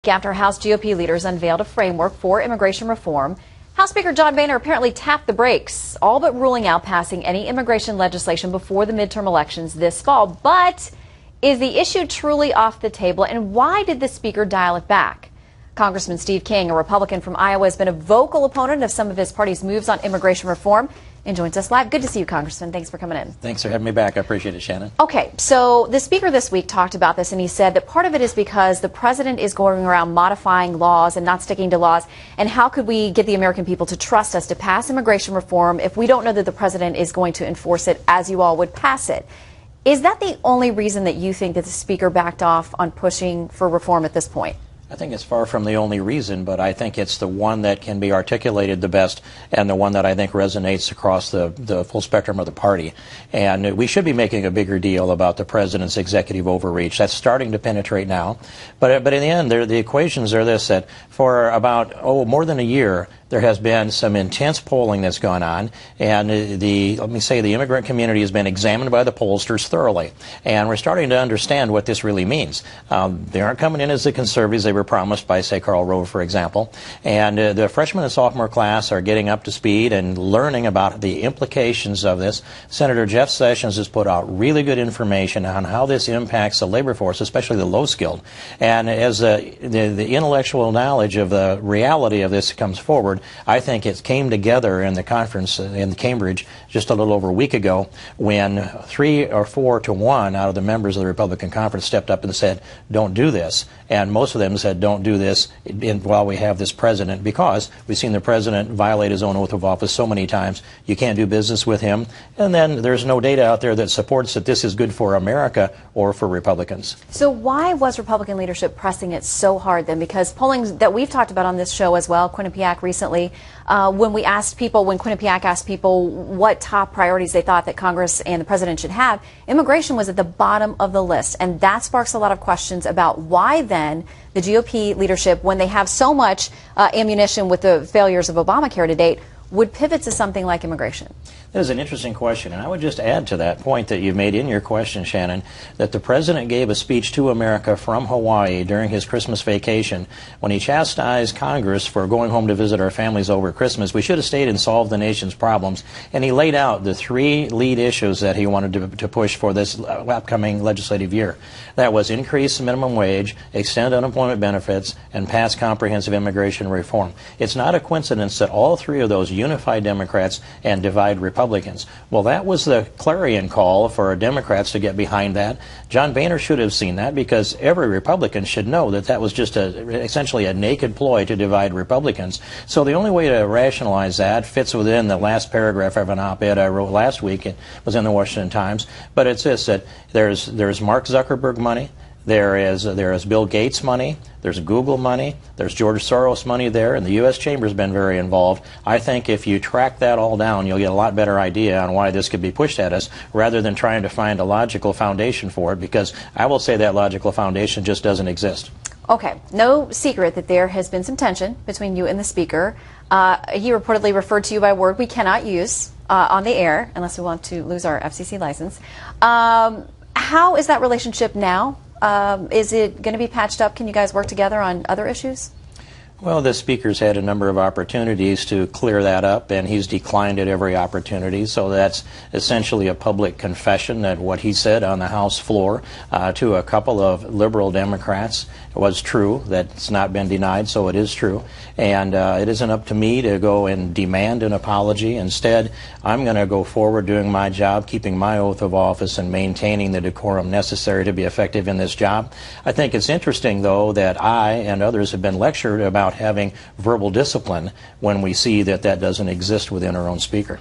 After House GOP leaders unveiled a framework for immigration reform, House Speaker John Boehner apparently tapped the brakes, all but ruling out passing any immigration legislation before the midterm elections this fall. But is the issue truly off the table, and why did the Speaker dial it back? Congressman Steve King, a Republican from Iowa, has been a vocal opponent of some of his party's moves on immigration reform and joins us live. Good to see you, Congressman. Thanks for coming in. Thanks for having me back. I appreciate it, Shannon. Okay, so the Speaker this week talked about this, and he said that part of it is because the President is going around modifying laws and not sticking to laws. And how could we get the American people to trust us to pass immigration reform if we don't know that the President is going to enforce it as you all would pass it? Is that the only reason that you think that the Speaker backed off on pushing for reform at this point? I think it's far from the only reason, but I think it's the one that can be articulated the best and the one that I think resonates across the full spectrum of the party. And we should be making a bigger deal about the President's executive overreach. That's starting to penetrate now. But in the end, the equations are this, that for about, more than a year, there has been some intense polling that's gone on, and let me say the immigrant community has been examined by the pollsters thoroughly, and we're starting to understand what this really means. They aren't coming in as the conservatives they were promised by, say, Karl Rove, for example, and the freshman and sophomore class are getting up to speed and learning about the implications of this. Senator Jeff Sessions has put out really good information on how this impacts the labor force, especially the low-skilled, and as the intellectual knowledge of the reality of this comes forward, I think it came together in the conference in Cambridge just a little over a week ago when 3 or 4 to 1 out of the members of the Republican conference stepped up and said, don't do this. And most of them said, don't do this while we have this president, because we've seen the president violate his own oath of office so many times. You can't do business with him. And then there's no data out there that supports that this is good for America or for Republicans. So why was Republican leadership pressing it so hard then? Because polling that we've talked about on this show as well, Quinnipiac recently, when Quinnipiac asked people what top priorities they thought that Congress and the President should have, immigration was at the bottom of the list. And that sparks a lot of questions about why then the GOP leadership, when they have so much ammunition with the failures of Obamacare to date, would pivot to something like immigration. That is an interesting question, and I would just add to that point that you've made in your question, Shannon, that the President gave a speech to America from Hawaii during his Christmas vacation when he chastised Congress for going home to visit our families over Christmas. We should have stayed and solved the nation's problems, and he laid out the 3 lead issues that he wanted to push for this upcoming legislative year. That was increase the minimum wage, extend unemployment benefits, and pass comprehensive immigration reform. It's not a coincidence that all 3 of those unify Democrats and divide Republicans. Well, that was the clarion call for Democrats to get behind that. John Boehner should have seen that, because every Republican should know that that was just essentially a naked ploy to divide Republicans. So the only way to rationalize that fits within the last paragraph of an op-ed I wrote last week. It was in the Washington Times. But it's this, that there's Mark Zuckerberg money. There is Bill Gates money, there's Google money, there's George Soros money there, and the U.S. Chamber's been very involved. I think if you track that all down, you'll get a lot better idea on why this could be pushed at us, rather than trying to find a logical foundation for it, because I will say that logical foundation just doesn't exist. Okay, no secret that there has been some tension between you and the Speaker. He reportedly referred to you by a word we cannot use on the air, unless we want to lose our FCC license. How is that relationship now? Is it going to be patched up? Can you guys work together on other issues? Well, the Speaker's had a number of opportunities to clear that up, and he's declined at every opportunity. So that's essentially a public confession that what he said on the House floor to a couple of liberal Democrats was true. That's not been denied, so it is true. And it isn't up to me to go and demand an apology. Instead, I'm going to go forward doing my job, keeping my oath of office, and maintaining the decorum necessary to be effective in this job. I think it's interesting, though, that I and others have been lectured about having verbal discipline when we see that that doesn't exist within our own Speaker.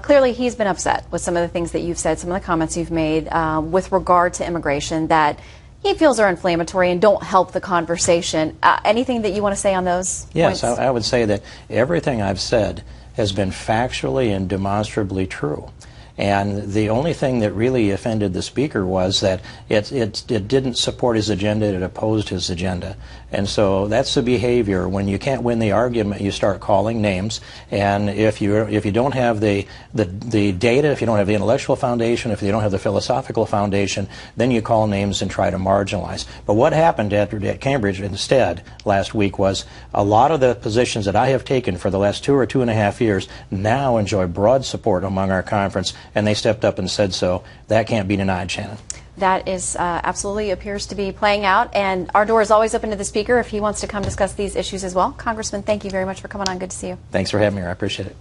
Clearly, he's been upset with some of the things that you've said, some of the comments you've made with regard to immigration that he feels are inflammatory and don't help the conversation. Anything that you want to say on those points? Yes, I would say that everything I've said has been factually and demonstrably true. And the only thing that really offended the Speaker was that it didn't support his agenda, it opposed his agenda. And so that's the behavior. When you can't win the argument, you start calling names. And if you don't have the data, if you don't have the intellectual foundation, if you don't have the philosophical foundation, then you call names and try to marginalize. But what happened at Cambridge instead last week was a lot of the positions that I have taken for the last 2 or 2.5 years now enjoy broad support among our conference, and they stepped up and said so. That can't be denied, Shannon. That is absolutely appears to be playing out, and our door is always open to the Speaker if he wants to come discuss these issues as well. Congressman, thank you very much for coming on. Good to see you. Thanks for having me here. I appreciate it.